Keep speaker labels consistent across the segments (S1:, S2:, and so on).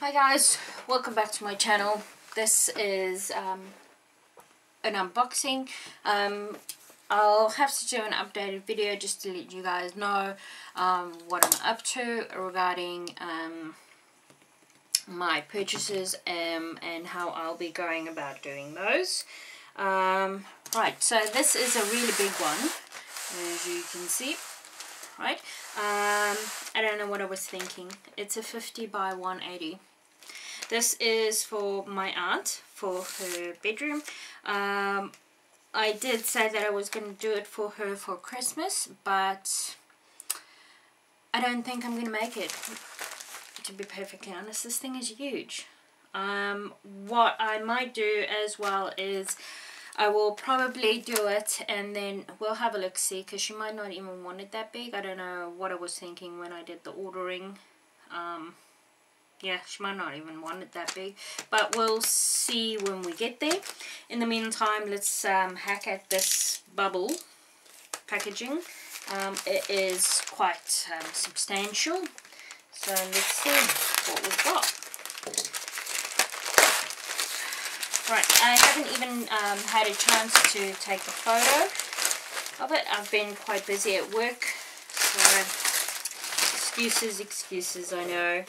S1: Hi guys, welcome back to my channel. This is an unboxing. I'll have to do an updated video just to let you guys know what I'm up to regarding my purchases and how I'll be going about doing those. Right, so this is a really big one, as you can see. Right, I don't know what I was thinking. It's a 50 by 180. This is for my aunt, for her bedroom. I did say that I was going to do it for her for Christmas, but I don't think I'm going to make it, to be perfectly honest. This thing is huge. What I might do as well is I will probably do it and then we'll have a look-see, because she might not even want it that big. I don't know what I was thinking when I did the ordering. Yeah, she might not even want it that big, but we'll see when we get there. In the meantime, let's hack at this bubble packaging. It is quite substantial, so let's see what we've got. Right, I haven't even had a chance to take a photo of it. I've been quite busy at work, so excuses, I know.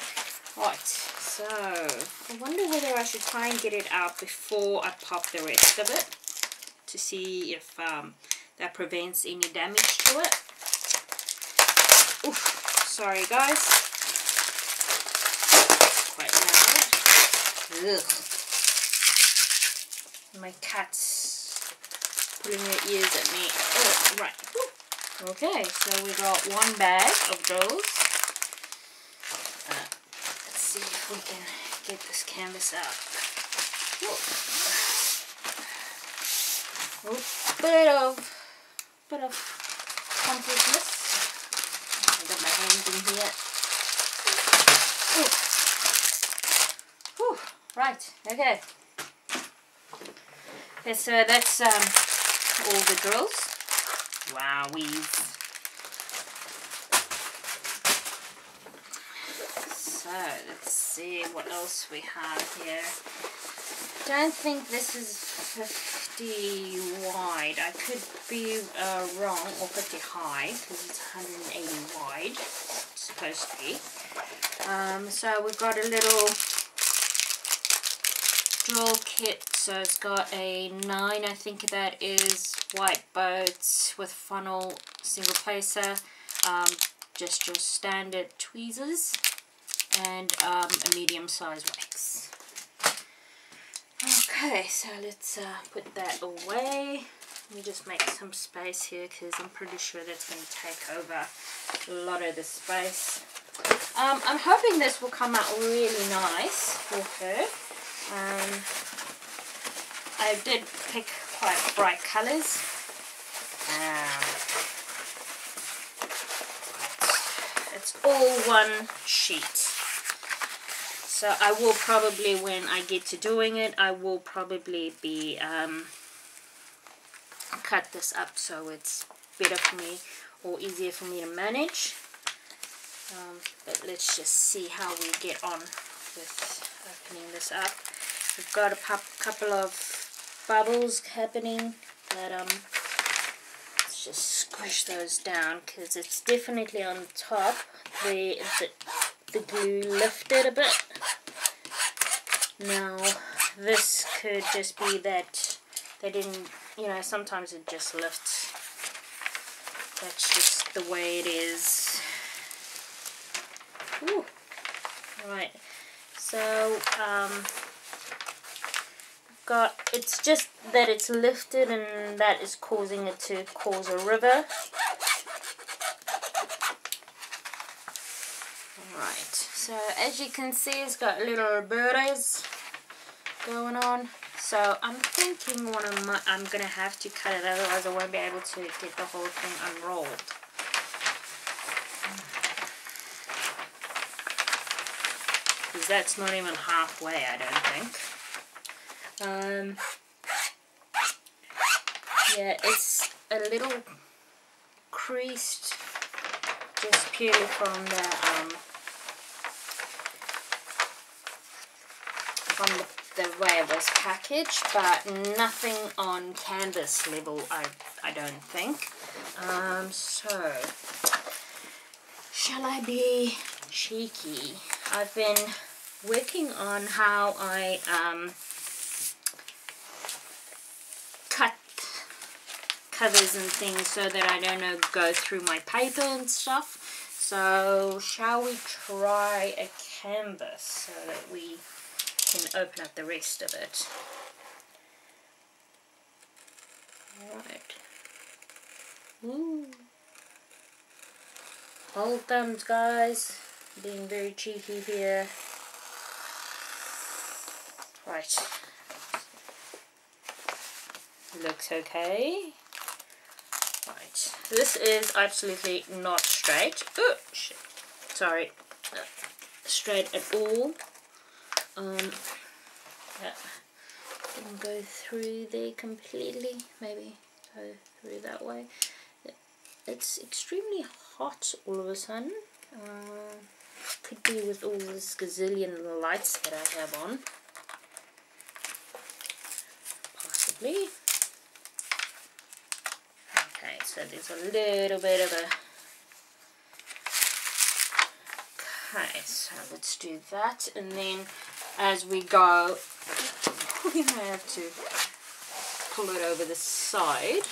S1: Right, so I wonder whether I should try and get it out before I pop the rest of it to see if that prevents any damage to it. Oof, sorry guys, quite loud. Ugh. My cat's pulling her ears at me. Oh, right. Ooh. Okay, so we got one bag of those. Let's see if we can get this canvas out. Bit of compactness. I got my hands in here. Whew. Right, okay. Okay, so that's all the drills. Wowie. So let's see what else we have here. Don't think this is 50 wide. I could be wrong, or 50 high, because it's 180 wide. It's supposed to be. So we've got a little drill kit. So it's got a 9, I think that is, white boats with funnel, single placer, just your standard tweezers, and a medium size wax. Okay, so let's put that away. Let me just make some space here, because I'm pretty sure that's going to take over a lot of the space. I'm hoping this will come out really nice for her. I did pick quite bright colours. It's all one sheet. So I will probably, when I get to doing it, I will probably be cut this up so it's better for me or easier for me to manage. But let's just see how we get on with opening this up. We've got a couple of bubbles happening, but let's just squish those down, because it's definitely on top. The glue lifted a bit. Now this could just be that they didn't, you know, sometimes it just lifts. That's just the way it is. Ooh. Right, so it's just that it's lifted, and that is causing it to cause a river. Alright, so as you can see, it's got little birdies going on. So I'm thinking I'm going to have to cut it, otherwise I won't be able to get the whole thing unrolled. Because that's not even halfway, I don't think. Yeah, it's a little creased just purely from the from the way it was packaged, but nothing on canvas level, I don't think. So, shall I be cheeky? I've been working on how I cut covers and things so that I don't go through my paper and stuff. So shall we try a canvas so that we can open up the rest of it? Alright. Ooh. Hold thumbs, guys. Being very cheeky here. Right. Looks okay. Right. This is absolutely not straight. Oh, shit. Sorry. Straight at all. Yeah. Didn't go through there completely. Maybe go through that way. It's extremely hot all of a sudden. Could be with all this gazillion lights that I have on. Possibly. Okay, so there's a little bit of a... Okay, so let's do that, and then as we go, we might have to pull it over the side.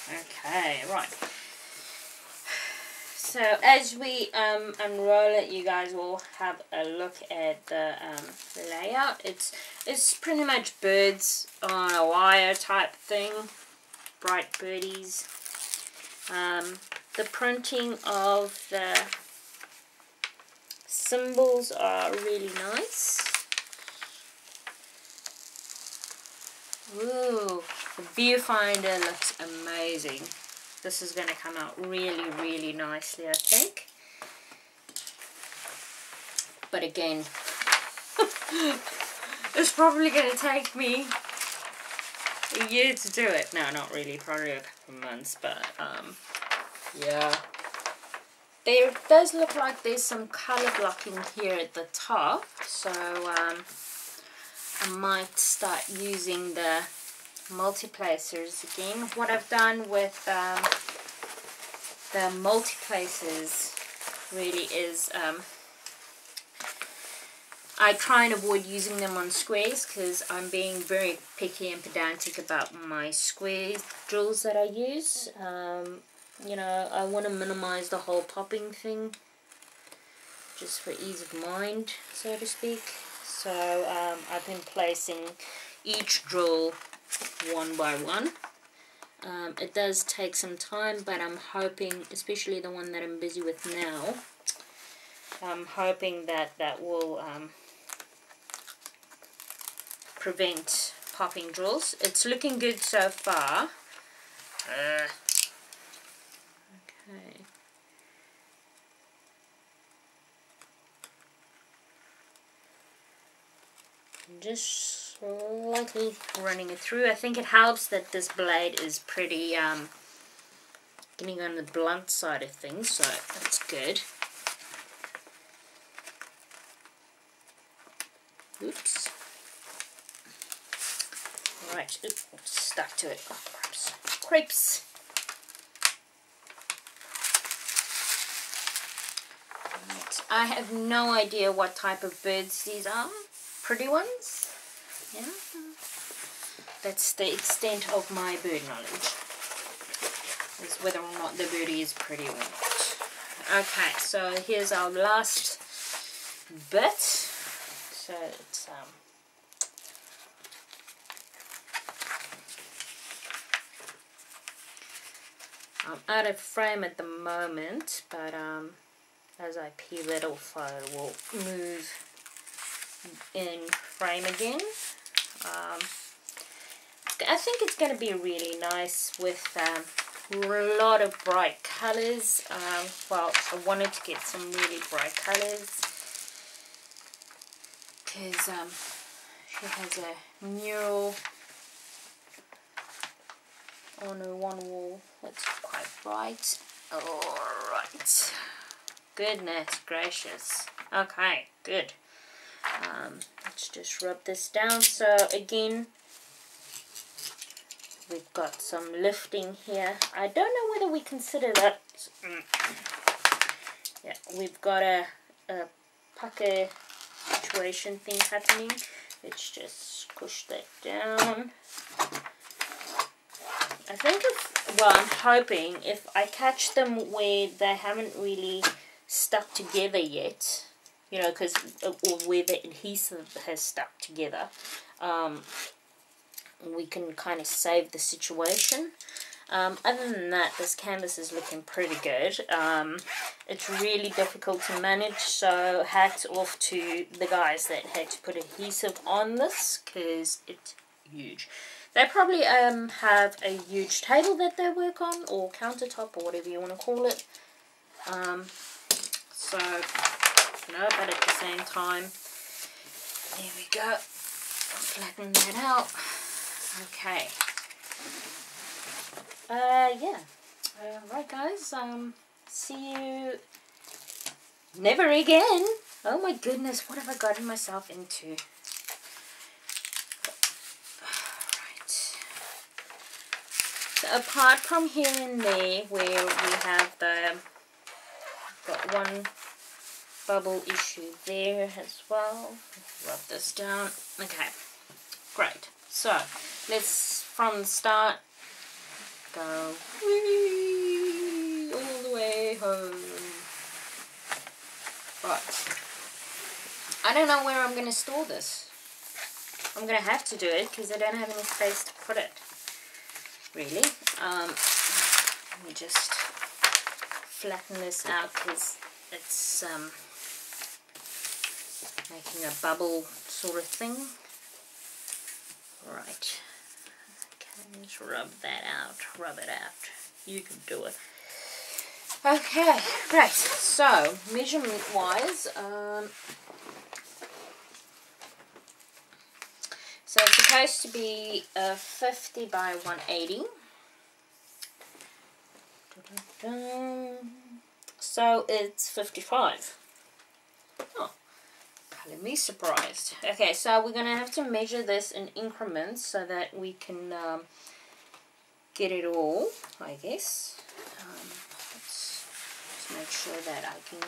S1: Okay, right. So as we unroll it, you guys will have a look at the layout. It's pretty much birds on a wire type thing, bright birdies. The printing of the symbols are really nice. Ooh, the viewfinder looks amazing. This is going to come out really, really nicely, I think. But again, it's probably going to take me a year to do it. No, not really, probably a couple of months, but yeah. There does look like there's some color blocking here at the top, so I might start using the multiplacers again. What I've done with the multiplacers really is I try and avoid using them on squares because I'm being very picky and pedantic about my square drills that I use. You know, I want to minimize the whole popping thing just for ease of mind, so to speak. So I've been placing each drill one by one. It does take some time, but I'm hoping, especially the one that I'm busy with now, I'm hoping that that will prevent popping drills. It's looking good so far. Okay. Just slightly running it through. I think it helps that this blade is pretty getting on the blunt side of things, so that's good. Oops. Right, oops, stuck to it. Oh, cripes. Cripes. Right. I have no idea what type of birds these are. Pretty ones? Yeah. That's the extent of my bird knowledge. Is whether or not the birdie is pretty or not. Okay, so here's our last bit. So it's I'm out of frame at the moment, but as I peel it off, I will move in frame again. I think it's going to be really nice with a lot of bright colors. Well, I wanted to get some really bright colors because she has a mural on her one wall that's quite bright. Alright. goodness gracious. Okay, good. Let's just rub this down. So again, we've got some lifting here. I don't know whether we consider that. Yeah, we've got a pucker situation thing happening. Let's just push that down. I think I'm hoping if I catch them where they haven't really stuck together yet, you know, because or where the adhesive has stuck together, we can kind of save the situation. Other than that, this canvas is looking pretty good. It's really difficult to manage, so hats off to the guys that had to put adhesive on this, because it's huge. They probably have a huge table that they work on, or countertop, or whatever you want to call it. So, you know, but at the same time, there we go. Flatten that out. Okay. Yeah. Right, guys. See you never again. Oh my goodness, what have I gotten myself into? Right. So apart from here and there, where we have got one bubble issue there as well. Rub this down. Okay. Great. So let's from the start go whee, all the way home. Right. I don't know where I'm going to store this. I'm going to have to do it because I don't have any space to put it. Really. Let me just flatten this out because it's making a bubble sort of thing. Right. Okay, just rub that out. Rub it out. You can do it. Okay, right. So, measurement wise, so it's supposed to be 50 by 180. So it's 55. Oh, color me surprised. Okay, so we're gonna have to measure this in increments so that we can get it all, I guess. Let's make sure that I can.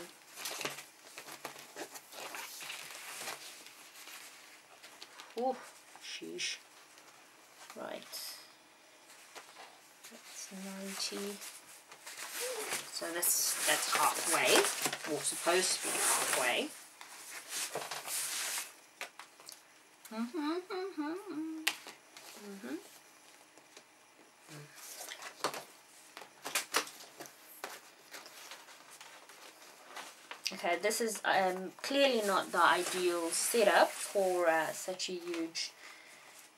S1: Oh, sheesh. Right. That's 90. So that's halfway, or supposed to be halfway. Okay, this is clearly not the ideal setup for such a huge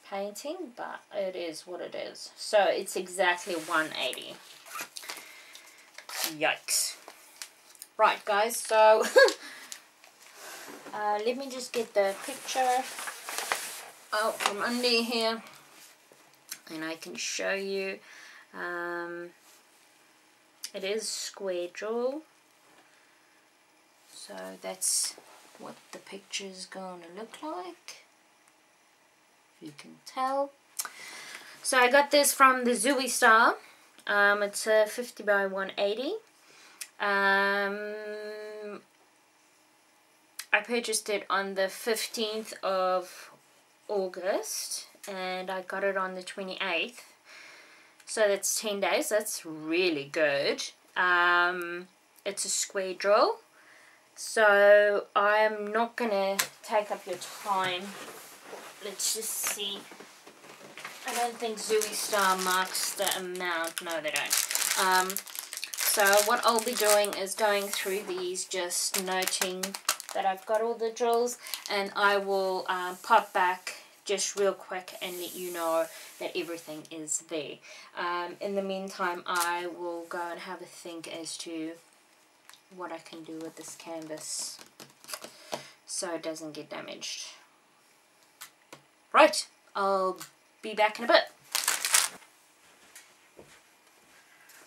S1: painting, but it is what it is. So it's exactly 180. Yikes. Right, guys, so let me just get the picture out from under here and I can show you. It is square jewel, so that's what the picture is going to look like, if you can tell. So I got this from the ZhuiStar. It's a 50 by 180. I purchased it on the 15th of August and I got it on the 28th. So that's 10 days. That's really good. It's a square drill. So I'm not going to take up your time. Let's just see. I don't think ZhuiStar marks the amount. No, they don't. So what I'll be doing is going through these, just noting that I've got all the drills, and I will pop back just real quick and let you know that everything is there. In the meantime, I will go and have a think as to what I can do with this canvas so it doesn't get damaged. Right, I'll be back in a bit.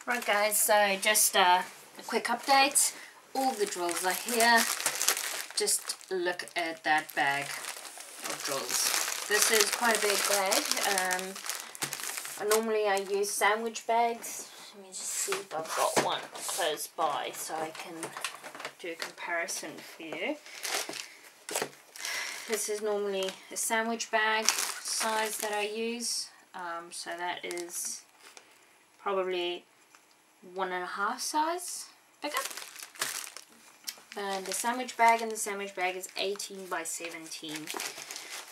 S1: Right guys, so just a quick update. all the drills are here. Just look at that bag of drills. This is quite a big bag. Normally I use sandwich bags. Let me just see if I've got one close by so I can do a comparison for you. This is normally a sandwich bag size that I use. So that is probably 1.5 size bigger. And the sandwich bag is 18 by 17.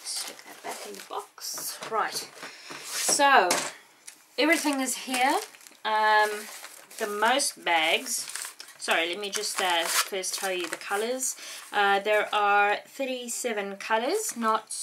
S1: Stick that back in the box. Right. So everything is here. The most bags. Sorry, let me just first tell you the colors. There are 37 colors, not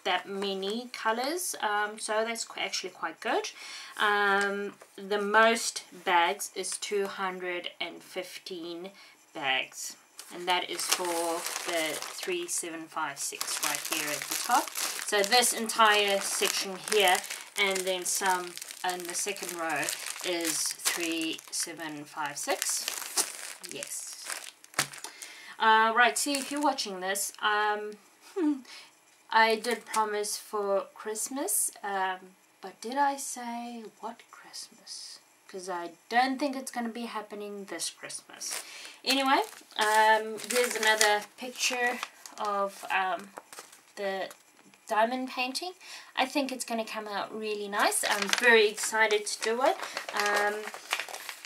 S1: that many colors, so that's actually quite good. The most bags is 215 bags, and that is for the 3756 right here at the top. So this entire section here, and then some in the second row, is 3756. Yes. Right, see, if you're watching this, I did promise for Christmas, but did I say what Christmas? Because I don't think it's going to be happening this Christmas. Anyway, here's another picture of the diamond painting. I think it's going to come out really nice. I'm very excited to do it.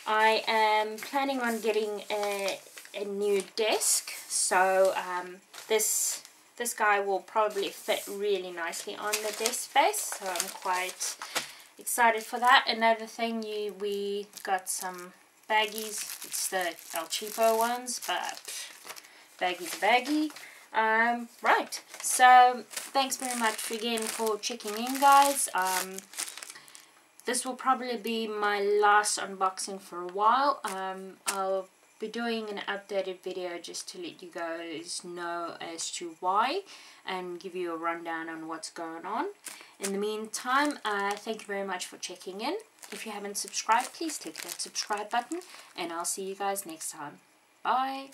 S1: I am planning on getting a new desk, so this guy will probably fit really nicely on the desk space, so I'm quite excited for that. Another thing, we got some baggies. It's the El Cheapo ones, but baggy's a baggy. Right, so thanks very much again for checking in, guys. This will probably be my last unboxing for a while. I'll be doing an updated video just to let you guys know as to why and give you a rundown on what's going on. In the meantime, thank you very much for checking in. If you haven't subscribed, please click that subscribe button, and I'll see you guys next time. Bye!